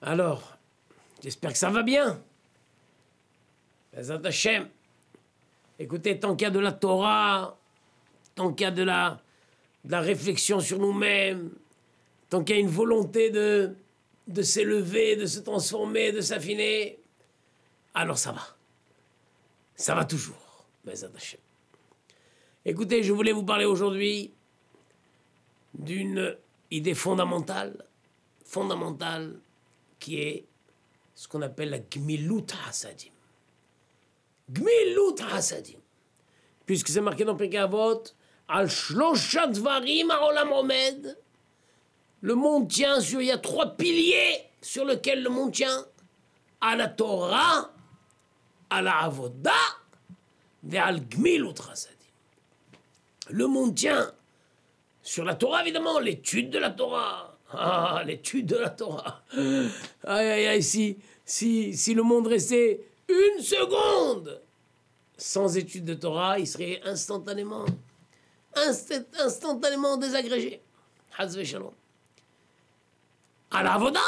Alors, j'espère que ça va bien. Bezat Hashem. Écoutez, tant qu'il y a de la Torah, tant qu'il y a de la réflexion sur nous-mêmes, tant qu'il y a une volonté de s'élever, de se transformer, de s'affiner, alors ça va. Ça va toujours. Bezat Hashem. Écoutez, je voulais vous parler aujourd'hui d'une idée fondamentale, qui est ce qu'on appelle la Gmilut Hasadim. Gmilut Hasadim. Puisque c'est marqué dans Pirkei Avot, Al Shlosha Dvarim Ha'olam Omed. Le monde tient sur, il y a 3 piliers sur lesquels le monde tient. À la Torah, à la Avoda, et à la Gmilut Hasadim. Le monde tient sur la Torah, évidemment, l'étude de la Torah. Ah, l'étude de la Torah. Aïe, aïe, aïe, si le monde restait une seconde sans étude de Torah, il serait instantanément désagrégé. Chas v'shalom. À l'avoda,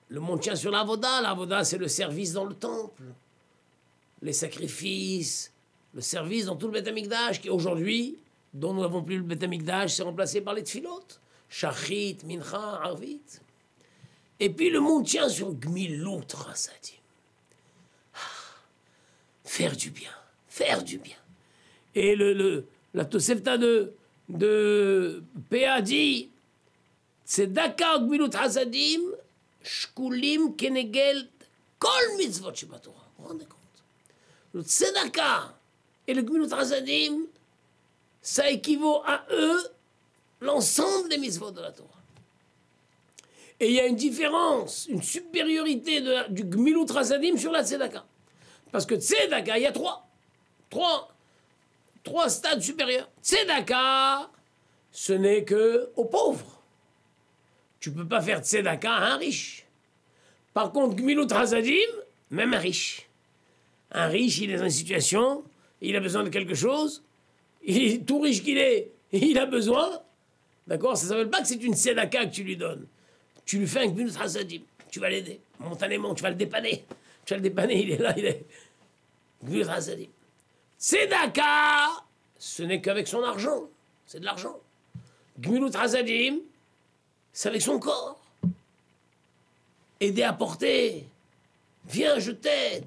le monde tient sur l'avoda. L'avoda, c'est le service dans le temple, les sacrifices, le service dans tout le Beth Amikdash, qui aujourd'hui, dont nous n'avons plus le Beth Amikdash, c'est remplacé par les tfilotes. Shachrit, Mincha, Arvit. Et puis le monde tient sur Gmilut Hasadim. Faire du bien. Et la Tosefta de Péa dit Tzedaka Gmilut Hasadim, Shkulim Kenegel Kol Mitzvot Shebatorah. Vous vous rendez compte? Le Tzedaka et le Gmilut Hasadim, ça équivaut à eux l'ensemble des mitzvot de la Torah. Et il y a une différence, une supériorité du Gmilut Hasadim sur la Tzedaka. Parce que Tzedaka, il y a trois stades supérieurs. Tzedaka, ce n'est que aux pauvres. Tu peux pas faire Tzedaka à un riche. Par contre, Gmilut Hasadim, même un riche. Un riche, il est dans une situation, il a besoin de quelque chose, tout riche qu'il est, il a besoin. D'accord? Ça ne s'appelle pas que c'est une tzedaka que tu lui donnes. Tu lui fais un Gmilut Hasadim. Tu vas l'aider. Momentanément, tu vas le dépanner. Il est là, il est. Gmilut Hasadim. Tzedaka, ce n'est qu'avec son argent. C'est de l'argent. Gmilut Hasadim, c'est avec son corps. Aider à porter. Viens, je t'aide.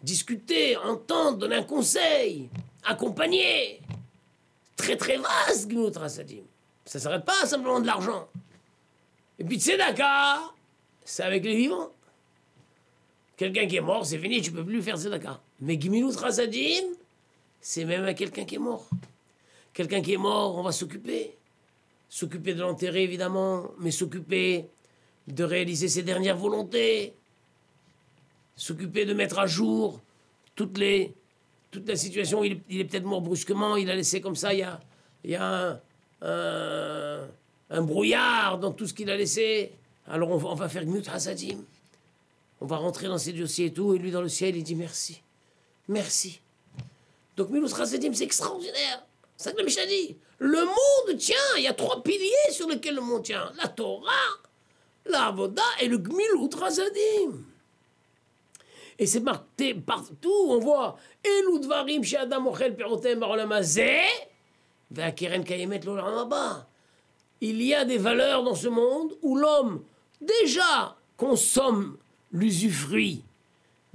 Discuter, entendre, donner un conseil. Accompagner. Très très vaste, Gmilut Hasadim. Ça ne s'arrête pas simplement de l'argent. Et puis Tzedaka, c'est avec les vivants. Quelqu'un qui est mort, c'est fini, tu ne peux plus faire Tzedaka. Mais Gmilut Hasadim, c'est même à quelqu'un qui est mort. Quelqu'un qui est mort, on va s'occuper. S'occuper de l'enterrer, évidemment, mais s'occuper de réaliser ses dernières volontés. S'occuper de mettre à jour toute la situation. Il est peut-être mort brusquement, il a laissé comme ça, il y a un brouillard dans tout ce qu'il a laissé. Alors on va faire Gmilut Hasadim. On va rentrer dans ses dossiers et tout, et lui dans le ciel, il dit merci. Merci. Donc Gmilut Hasadim, c'est extraordinaire. C'est ça que le Mishnah dit. Le monde tient, il y a 3 piliers sur lesquels le monde tient. La Torah, la Avoda et le Gmilut Hasadim. Et c'est marqué partout, on voit Elu Dvarim she'adam ochel pirotem ba'olam hazeh ve'akeren kayemet l'olam haba. Il y a des valeurs dans ce monde où l'homme déjà consomme l'usufruit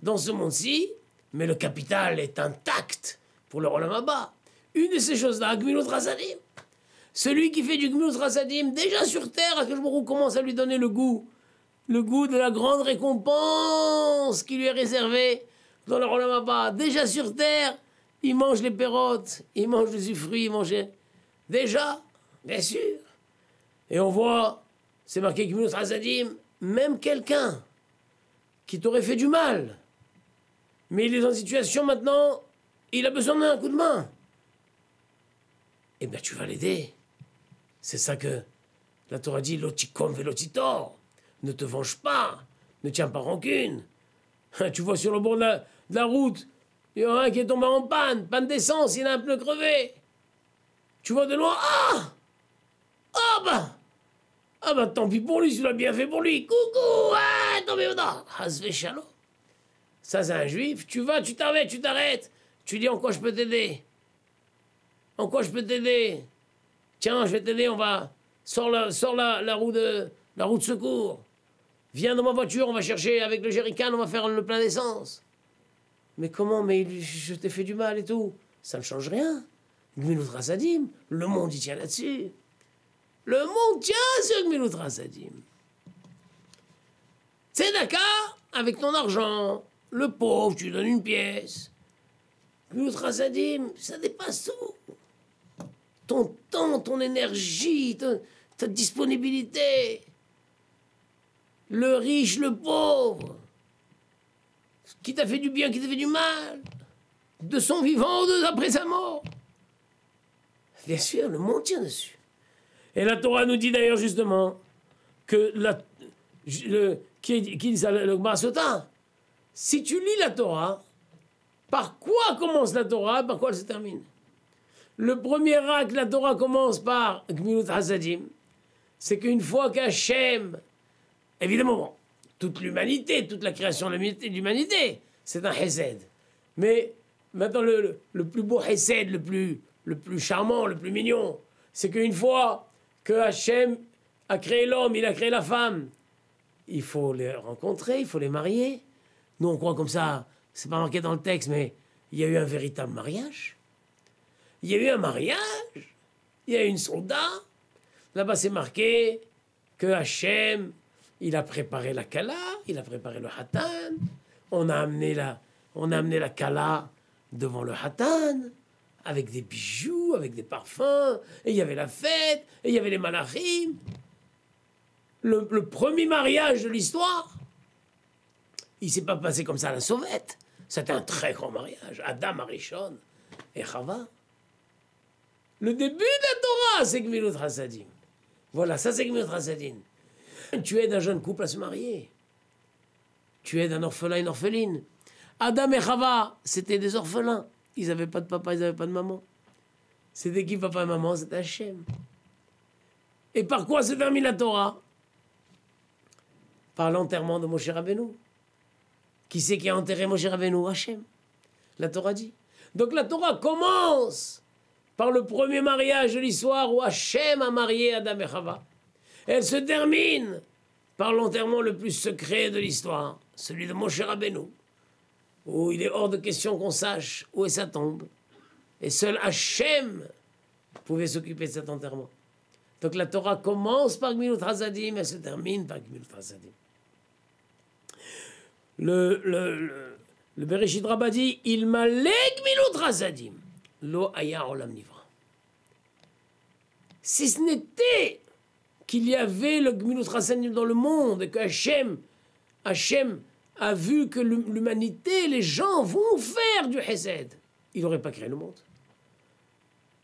dans ce monde-ci, mais le capital est intact pour le olam haba. Une de ces choses-là, Gmilut Hasadim. Celui qui fait du Gmilut Hasadim, déjà sur terre, Akadosh Baruch Hu commence à lui donner le goût de la grande récompense qui lui est réservée dans le olam haba. Déjà sur terre, il mange les pérotes, il mange les usufruits, il mangeait. Déjà, bien sûr. Et on voit, c'est marqué Gmilut Hasadim, même quelqu'un qui t'aurait fait du mal, mais il est dans une situation maintenant, il a besoin d'un coup de main. Eh bien, tu vas l'aider. C'est ça que la Torah dit, lotikom velotitor. Ne te venge pas, ne tiens pas rancune. Tu vois sur le bord de la route, il y en a un qui est tombé en panne d'essence, il a un pneu crevé. Tu vois de loin, Ah bah tant pis pour lui, tu l'as bien fait pour lui. Coucou, ah, non mais non, Hasve Shalom. Ça c'est un juif, tu vas, tu t'arrêtes. Tu dis en quoi je peux t'aider? En quoi je peux t'aider? Tiens, je vais t'aider, on va... Sors la roue de secours. Viens dans ma voiture, on va chercher avec le jerrycan, on va faire le plein d'essence. Mais comment? Mais je t'ai fait du mal et tout. Ça ne change rien. Gmilut Chasadim, le monde y tient là-dessus. Le monde tient sur Gmilut Chasadim. C'est d'accord avec ton argent. Le pauvre, tu lui donnes une pièce. Gmilut Chasadim, ça dépasse tout. Ton temps, ton énergie, ta disponibilité. Le riche, le pauvre. Qui t'a fait du bien, qui t'a fait du mal. De son vivant ou après sa mort. Bien sûr, le monde tient dessus. Et la Torah nous dit d'ailleurs justement que qui dit ça, le Gemara Sota, si tu lis la Torah, par quoi commence la Torah, par quoi elle se termine? Le premier acte, la Torah commence par Gmilut Hasadim. C'est qu'une fois qu'Hachem, évidemment, toute l'humanité, toute la création de l'humanité, c'est un Hesed. Mais maintenant, le plus beau Hesed, le plus charmant, le plus mignon, c'est qu'une fois que Hachem a créé l'homme, il a créé la femme, il faut les rencontrer, il faut les marier. Nous, on croit comme ça, c'est pas marqué dans le texte, mais il y a eu un véritable mariage. Il y a eu un mariage, il y a eu une soldat. Là-bas, c'est marqué que Hachem, il a préparé la Kala, il a préparé le Hatan. On a amené la Kala devant le Hatan, avec des bijoux, avec des parfums. Et il y avait la fête, et il y avait les malachim. Le premier mariage de l'histoire, il ne s'est pas passé comme ça à la sauvette. C'était un très grand mariage. Adam, Arishon et Chava. Le début de la Torah, c'est Gmilut Hasadim. Voilà, ça c'est Gmilut Hasadim. Tu aides un jeune couple à se marier. Tu aides un orphelin, une orpheline. Adam et Chava, c'était des orphelins. Ils n'avaient pas de papa, ils n'avaient pas de maman. C'était qui papa et maman? C'était Hachem. Et par quoi se termine la Torah? Par l'enterrement de Moshe Rabbeinu. Qui c'est qui a enterré Moshe Rabbeinu? Hachem. La Torah dit. Donc la Torah commence par le premier mariage de l'histoire où Hachem a marié Adam et Chava. Elle se termine par l'enterrement le plus secret de l'histoire, celui de Moshe Rabbeinu, où il est hors de question qu'on sache où est sa tombe. Et seul Hachem pouvait s'occuper de cet enterrement. Donc la Torah commence par Gmilut Hasadim, elle se termine par Gmilut Hasadim. Le Bereshit Rabbah dit, il m'a lé Gmilut Hasadim. Lo haya olam nivra. Si ce n'était qu'il y avait le Gmilut Hasadim dans le monde et que Hachem a vu que l'humanité, les gens vont faire du Hesed, il n'aurait pas créé le monde.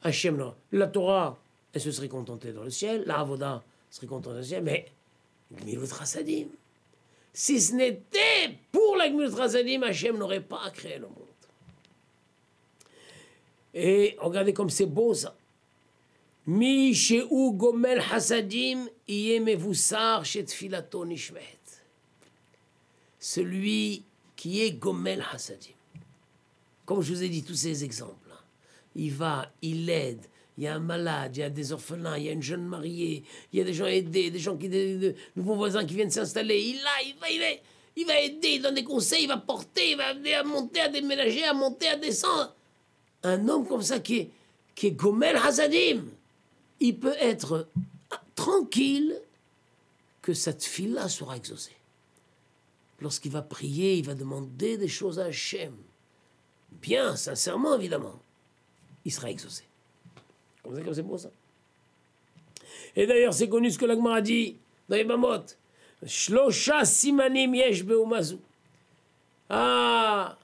Hachem, non. La Torah, elle se serait contentée dans le ciel, la Avoda serait contente dans le ciel, mais Gmilut Hasadim, si ce n'était pour la Gmilut Hasadim, Hachem n'aurait pas créé le monde. Et regardez comme c'est beau ça. Mi she'u gomel hasadim iye mevusar shetfilato nishmet. Celui qui est gomel hasadim. Comme je vous ai dit, tous ces exemples. Il va, il aide. Il y a un malade, il y a des orphelins, il y a une jeune mariée, il y a des gens aidés, des gens de nouveaux voisins qui viennent s'installer. Il va aider, il donne des conseils, il va porter, il va aider à monter, à déménager, à monter, à descendre. Un homme comme ça qui est gomel hasadim, il peut être tranquille que cette fille-là sera exaucée. Lorsqu'il va prier, il va demander des choses à Hachem. Bien, sincèrement, évidemment. Il sera exaucé. Comme c'est beau ça. Et d'ailleurs, c'est connu ce que l'Agmara dit dans les Bamot. Shlosha simanim yesh beumazu. Ah,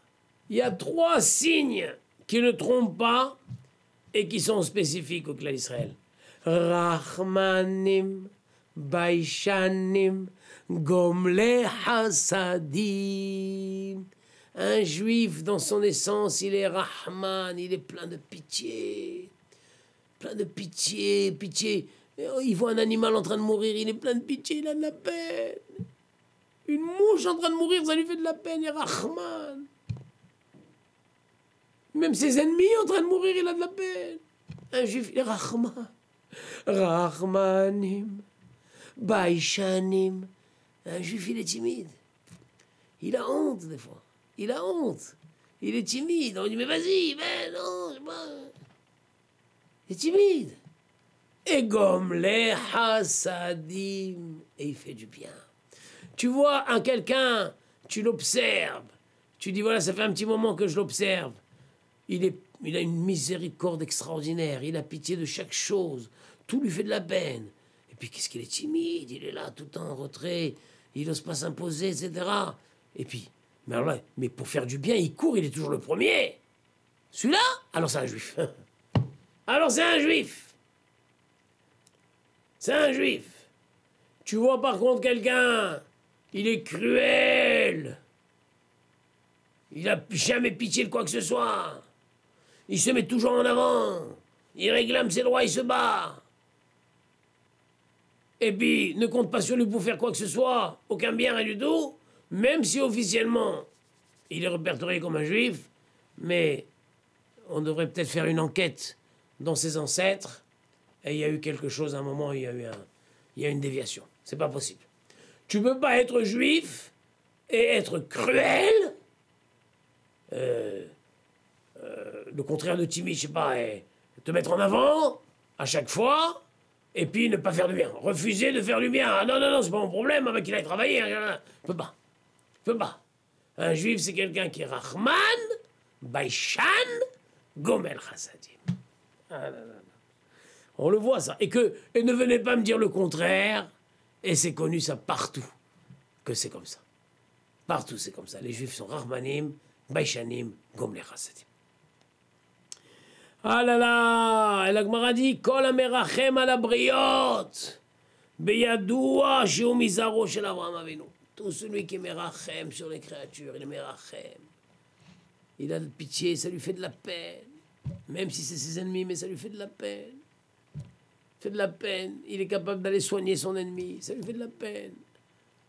il y a 3 signes qui ne trompent pas et qui sont spécifiques au clan d'Israël. Rachmanim, Baishanim, Gomle Hasadim. Un juif, dans son essence, il est Rahman, il est plein de pitié. Plein de pitié, Il voit un animal en train de mourir, il est plein de pitié, il a de la peine. Une mouche en train de mourir, ça lui fait de la peine, il est Rahman. Même ses ennemis en train de mourir, il a de la peine. Un juif, il est Rahman. Rahmanim, Baïchanim. Un juif, il est timide. Il a honte, des fois. Il a honte. Il est timide. On lui dit, mais vas-y, mais non, je sais pas. Il est timide. Et gomme les hasadim. Et il fait du bien. Tu vois un quelqu'un, tu l'observes. Tu dis, voilà, ça fait un petit moment que je l'observe. Il a une miséricorde extraordinaire. Il a pitié de chaque chose. Tout lui fait de la peine. Et puis, qu'est-ce qu'il est timide. Il est là, tout en retrait. Il n'ose pas s'imposer, etc. Et puis, mais, alors là, mais pour faire du bien, il court, il est toujours le premier. Celui-là, alors c'est un juif. Alors c'est un juif. C'est un juif. Tu vois par contre quelqu'un, il est cruel. Il n'a jamais pitié de quoi que ce soit. Il se met toujours en avant. Il réclame ses droits, il se bat. Et puis, ne compte pas sur lui pour faire quoi que ce soit. Aucun bien, rien du tout. Même si officiellement, il est répertorié comme un juif. Mais on devrait peut-être faire une enquête dans ses ancêtres. Et il y a eu quelque chose, à un moment, il y a une déviation. C'est pas possible. Tu peux pas être juif et être cruel. Le contraire de timide, je sais pas, est te mettre en avant à chaque fois, et puis ne pas faire du bien. Refuser de faire du bien. Ah non, non, non, c'est pas mon problème, avec qui il a travaillé. Peut pas. Peut pas. Un juif, c'est quelqu'un qui est Rahman, Baïchan, Gomel Chassadim. Ah, là, là, là. On le voit, ça. Et ne venez pas me dire le contraire, et c'est connu, ça, partout, que c'est comme ça. Partout, c'est comme ça. Les juifs sont Rahmanim, Baïchanim, Gomel Chassadim. Ah là là, et la Gemara dit, Kol hamerachem al habriot, beyadoua shehu mizaro shel Avraham Avinu. Tout celui qui est merachem sur les créatures, il est merachem. Il a de pitié, ça lui fait de la peine. Même si c'est ses ennemis, mais ça lui fait de la peine. Fait de la peine. Il est capable d'aller soigner son ennemi, ça lui fait de la peine.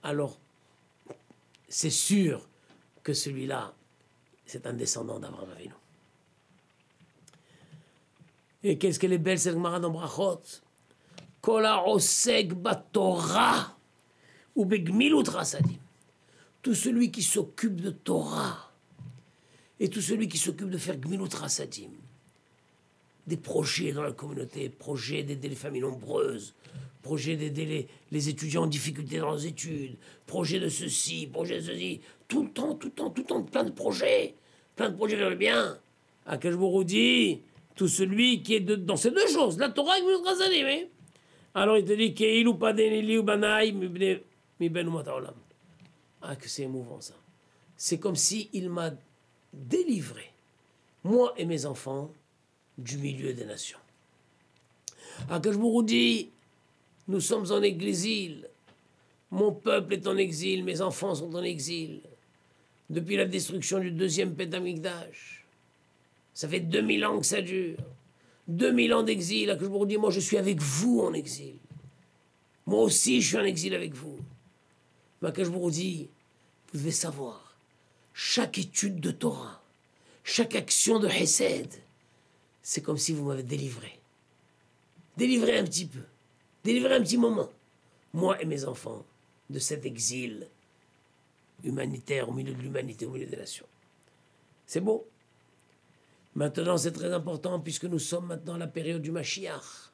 Alors, c'est sûr que celui-là, c'est un descendant d'Avraham Avinu. Et qu'est-ce qu'elle est belle, cette Gemara dans Brachot. Kol ha'osek batorah ou begmilut chasadim. Tout celui qui s'occupe de Torah et tout celui qui s'occupe de faire gmilut chasadim. Des projets dans la communauté, projets d'aider les familles nombreuses, projets d'aider les étudiants en difficulté dans leurs études, projets de ceci, projets de ceci. Tout le temps, plein de projets vers le bien. Akashbourou dit... Tout celui qui est dans ces deux choses, la Torah et le Chasadim, hein? Alors il te dit Keilu padenili ou banai mi ben umata olam. Ah, que c'est émouvant ça. C'est comme si il m'a délivré, moi et mes enfants, du milieu des nations. Akashbourou dit nous sommes en exil. Mon peuple est en exil, mes enfants sont en exil. Depuis la destruction du deuxième Beth Amikdash. Ça fait 2000 ans que ça dure. 2000 ans d'exil. Que je vous dis, moi, je suis avec vous en exil. Moi aussi, je suis en exil avec vous. Mais que je vous dis, vous devez savoir, chaque étude de Torah, chaque action de Hesed, c'est comme si vous m'avez délivré. Délivré un petit peu. Délivré un petit moment. Moi et mes enfants, de cet exil humanitaire au milieu de l'humanité, au milieu des nations. C'est beau. Maintenant, c'est très important puisque nous sommes maintenant à la période du Mashiach.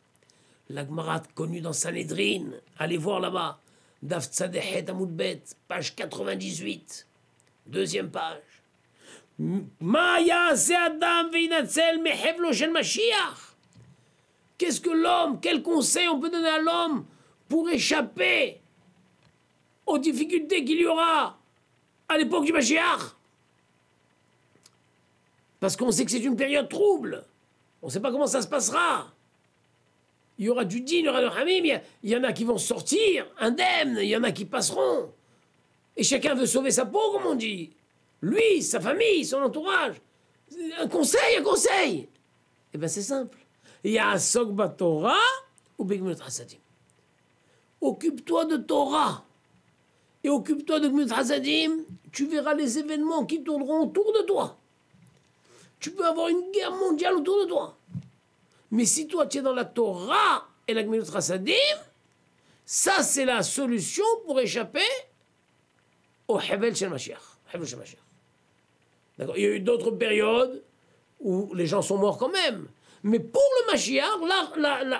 La Gemara connue dans Sanhedrin. Allez voir là-bas. Daf Tzadechet Amud Bet, page 98. Deuxième page. Ma ya'aseh Adam ve'inatzel mehevlo shel Mashiach. Qu'est-ce que l'homme, quel conseil on peut donner à l'homme pour échapper aux difficultés qu'il y aura à l'époque du Mashiach? Parce qu'on sait que c'est une période trouble. On ne sait pas comment ça se passera. Il y aura du din, il y aura du hamim, il y en a qui vont sortir indemnes, il y en a qui passeront. Et chacun veut sauver sa peau, comme on dit. Lui, sa famille, son entourage. Un conseil. Eh bien, c'est simple. Il y a un Sok Batorah ou Gemilut Hasadim. Occupe-toi de Torah et occupe-toi de Gemilut Hasadim, tu verras les événements qui tourneront autour de toi. Tu peux avoir une guerre mondiale autour de toi. Mais si toi tu es dans la Torah et la Gemilut Hasadim, ça c'est la solution pour échapper au Hebel Shel Mashiach. D'accord. Il y a eu d'autres périodes où les gens sont morts quand même. Mais pour le Mashiach,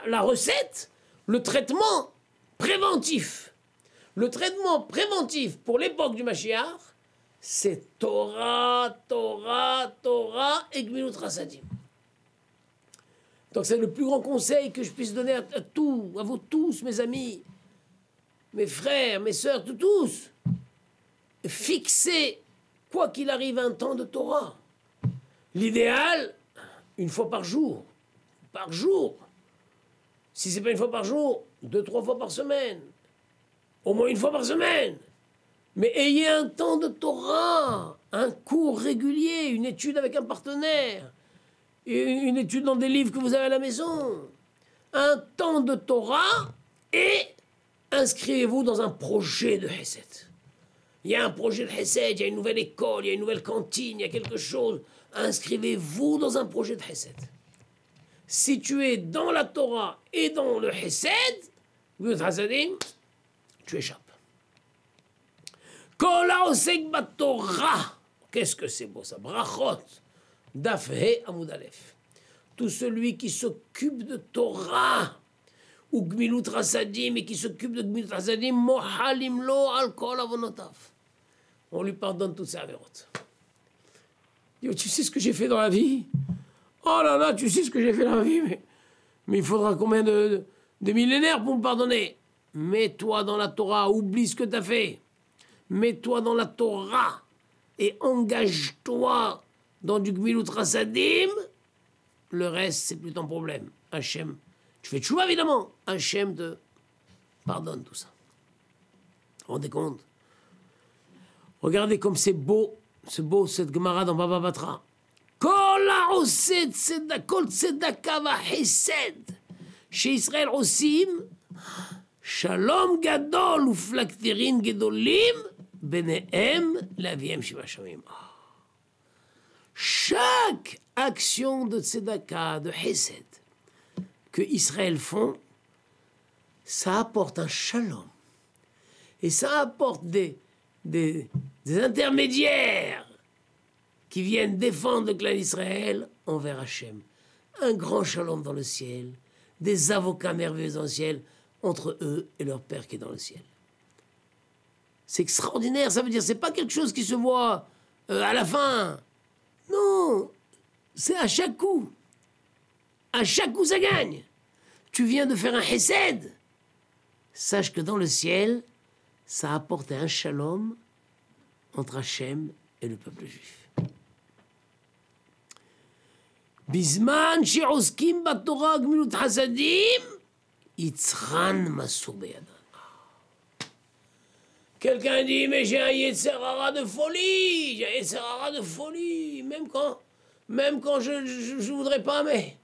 la recette, le traitement préventif pour l'époque du Mashiach, c'est Torah, Torah, Torah et Gemilut Hasadim. Donc c'est le plus grand conseil que je puisse donner à vous tous, mes amis, mes frères, mes sœurs, tous. Fixez, quoi qu'il arrive, un temps de Torah. L'idéal, une fois par jour. Par jour. Si c'est pas une fois par jour, 2-3 fois par semaine. Au moins une fois par semaine. Mais ayez un temps de Torah, un cours régulier, une étude avec un partenaire, une étude dans des livres que vous avez à la maison. Un temps de Torah et inscrivez-vous dans un projet de Hesed. Il y a un projet de Hesed, il y a une nouvelle école, il y a une nouvelle cantine, il y a quelque chose. Inscrivez-vous dans un projet de Hesed. Si tu es dans la Torah et dans le Hesed, tu échappes. Kola osek batorah. Qu'est-ce que c'est beau ça? Brachot. Daf he amud alef. Tout celui qui s'occupe de Torah ou Gemilut Hasadim et qui s'occupe de Gemilut Hasadim, mohalim lo al kol avonotav. On lui pardonne toutes ses avérotes. Tu sais ce que j'ai fait dans la vie? Oh là là, tu sais ce que j'ai fait dans la vie, mais il faudra combien de millénaires pour me pardonner? Mets-toi dans la Torah, oublie ce que tu as fait. Mets-toi dans la Torah et engage-toi dans du Gemilut Hasadim. Le reste, c'est plus ton problème. Hachem, tu fais tchouva évidemment. Hachem te pardonne tout ça. Vous vous rendez compte? Regardez comme c'est beau cette Gemara dans Baba Batra. Kol ha'oseh tzedaka, kol tzedaka v'hesed שישראל עושים שלום גדול ופלגתירים גדולים ביניהם לאביהם שבעה שמים. Chaque action de tzedaka, de hesed, que Israël font, ça apporte un shalom. Et ça apporte des intermédiaires qui viennent défendre le clan d'Israël envers Hachem. Un grand shalom dans le ciel, des avocats merveilleux dans le ciel entre eux et leur Père qui est dans le ciel. C'est extraordinaire, ça veut dire c'est pas quelque chose qui se voit à la fin. Non, c'est à chaque coup. À chaque coup, ça gagne. Tu viens de faire un hesed. Sache que dans le ciel, ça apporte un shalom entre Hachem et le peuple juif. Bisman she'oskim batorah gemilut hasadim, yitzran masur beyadan. Quelqu'un dit, mais j'ai un yetzer hara de folie, j'ai un yetzer hara de folie, même quand je voudrais pas, mais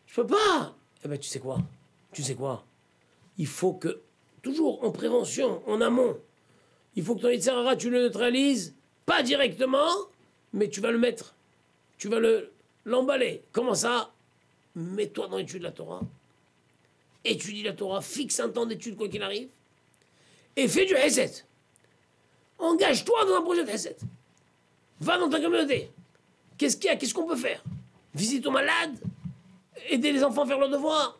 je peux pas. Eh ben, tu sais quoi? Il faut que, toujours en prévention, en amont, il faut que ton yetzer hara, tu le neutralises, pas directement, mais tu vas le mettre, tu vas l'emballer. Comment ça? Mets-toi dans l'étude de la Torah, étudie la Torah, fixe un temps d'étude quoi qu'il arrive, et fais du hesed. Engage-toi dans un projet de Hesed. Va dans ta communauté. Qu'est-ce qu'il y a? Qu'est-ce qu'on peut faire? Visite aux malades, aider les enfants à faire leurs devoirs,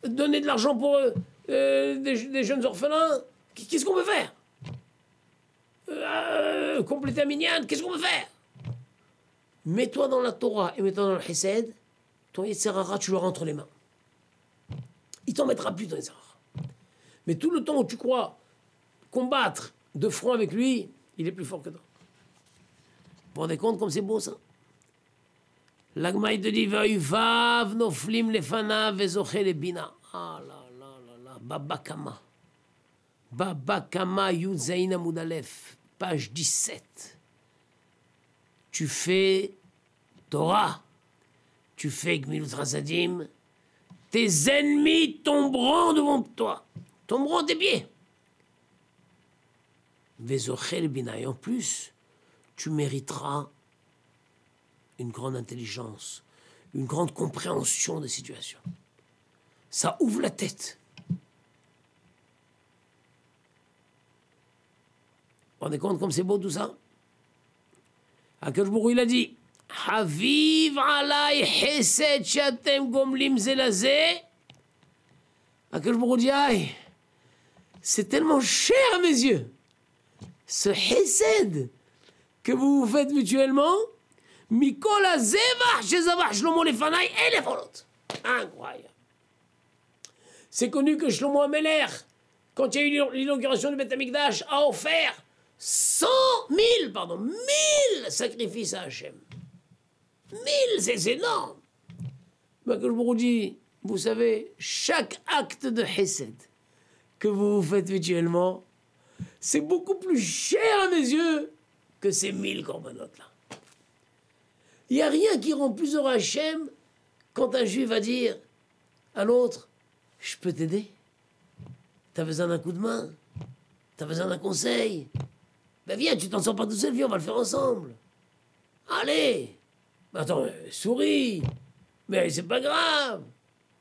donner de l'argent pour des jeunes orphelins. Qu'est-ce qu'on peut faire? Compléter un minyan, qu'est-ce qu'on peut faire? Mets-toi dans la Torah et mets-toi dans le Hesed, ton yetzer hara, tu le rentres les mains. Il t'en mettra plus dans les hara. Mais tout le temps où tu crois combattre de front avec lui, il est plus fort que toi. Vous vous rendez compte comme c'est beau ça? L'Agmaï te dit Va'uvav noflim lefanav vezoche lebina. Ah là là là là, Baba Kama. Baba Kama Yud Zayin Amud Aleph, page 17. Tu fais Torah, tu fais Gemilut Hasadim, tes ennemis tomberont devant toi, tomberont à tes pieds. Vezochel bina, et en plus, tu mériteras une grande intelligence, une grande compréhension des situations. Ça ouvre la tête. Vous vous rendez compte comme c'est beau tout ça? Akadosh Baruch Hu, il a dit Haviv alay chesed shatem gomlim zelazeh. Akadosh Baruch Hu dit aïe, c'est tellement cher à mes yeux, ce chesed que vous vous faites mutuellement. Mikol hazevach shezavach Shlomo lefanai elef olot. Incroyable. C'est connu que Shlomo Ameler, quand il y a eu l'inauguration du Beth Amikdash, a offert 1000 sacrifices à Hachem. 1000, c'est énorme. Mais que je vous dis, vous savez, chaque acte de Hesed que vous vous faites mutuellement, c'est beaucoup plus cher à mes yeux que ces 1000 corbanotes là. Il n'y a rien qui rend plus heureux Hachem quand un juif va dire à l'autre, je peux t'aider? T'as besoin d'un coup de main? T'as besoin d'un conseil? Ben viens, tu t'en sors pas tout seul, viens, on va le faire ensemble. Allez! Attends, souris! Mais c'est pas grave!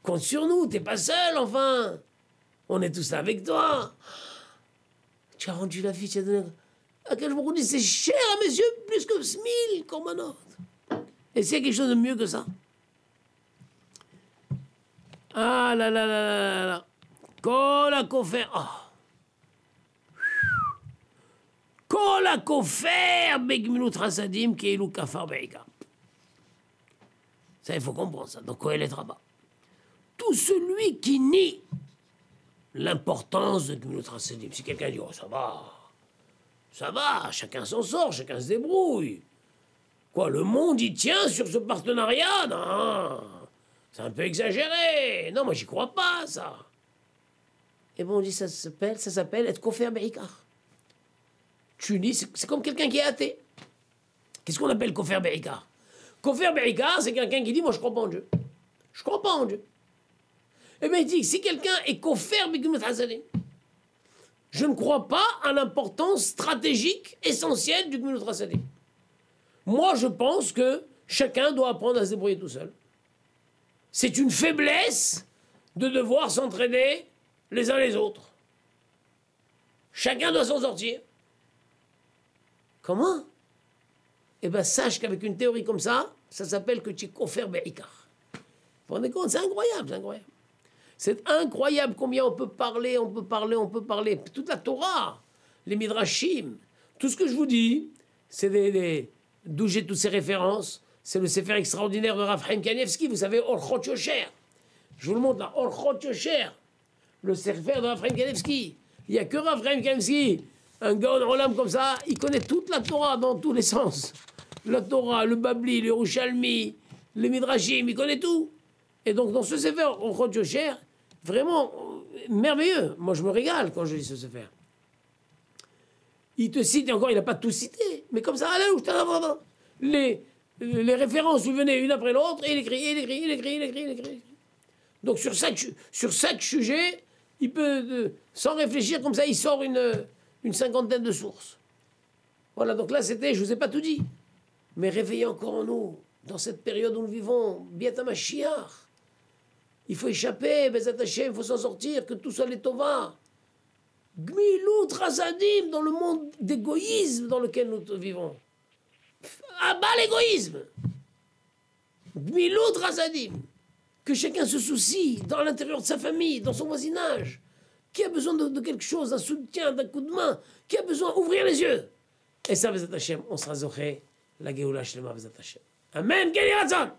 Compte sur nous, t'es pas seul, enfin! On est tous là avec toi! Tu as rendu la vie, tu as donné... À quel moment on dit, c'est cher à mes yeux, plus que 1000 corbanotes. Et c'est quelque chose de mieux que ça. Ah là là là là là. Kol hakofer. Kol hakofer begmilut chasadim keilu kafar be'ikar. Ça, il faut comprendre ça. Donc, Kohelet Rabbah. Tout celui qui nie l'importance de Gmilut Chasadim. Si quelqu'un dit, oh, ça va, chacun s'en sort, chacun se débrouille. Quoi, le monde y tient sur ce partenariat? Non, c'est un peu exagéré. Non, moi, j'y crois pas, ça. Et bon, on dit, ça s'appelle être kofer be'ikar. Tu dis, c'est comme quelqu'un qui est athée. Qu'est-ce qu'on appelle kofer be'ikar? Kofer be'ikar, c'est quelqu'un qui dit, moi, je crois pas en Dieu. Je crois pas en Dieu. Eh bien, il dit, si quelqu'un est kofer be'ikar, je ne crois pas à l'importance stratégique essentielle du Gmilut Chasadim. Moi, je pense que chacun doit apprendre à se débrouiller tout seul. C'est une faiblesse de devoir s'entraider les uns les autres. Chacun doit s'en sortir. Comment? Eh bien, sache qu'avec une théorie comme ça s'appelle que tu es kofer be'ikar. Vous vous rendez compte? C'est incroyable, c'est incroyable. C'est incroyable combien on peut parler. Toute la Torah, les Midrashim, tout ce que je vous dis, c'est d'où j'ai toutes ces références. C'est le Sefer extraordinaire de Rav Chaim Kanievski, vous savez, Orchot Yosher. Je vous le montre là, Orchot Yosher, le Sefer de Rav Chaim Kanievski. Il n'y a que Rav Chaim Kanievski, un Gaon Olam comme ça, il connaît toute la Torah dans tous les sens. La Torah, le Babli, le Yerushalmi, les Midrashim, il connaît tout. Et donc dans ce Sefer, Orchot Yosher, vraiment merveilleux. Moi, je me régale quand je lis ce Sefer. Il te cite, et encore, il n'a pas tout cité, mais comme ça, allez, les références lui venaient une après l'autre, et il écrit. Donc, sur chaque sujet, il peut, sans réfléchir, comme ça, il sort une cinquantaine de sources. Voilà, donc là, c'était, je ne vous ai pas tout dit, mais réveillez encore en nous, dans cette période où nous vivons, Biata Mashiach. Il faut échapper, Bezat Hashem, il faut s'en sortir, que tout soit les Tova. Gmilut Chasadim, dans le monde d'égoïsme dans lequel nous vivons. Abat l'égoïsme. Gmilut Chasadim. Que chacun se soucie dans l'intérieur de sa famille, dans son voisinage. Qui a besoin de quelque chose, d'un soutien, d'un coup de main? Qui a besoin d'ouvrir les yeux? Et ça, Bezat Hashem, on sera zoché la Géoula Shlema, Bezat Hashem. Amen, Keli Ratzon.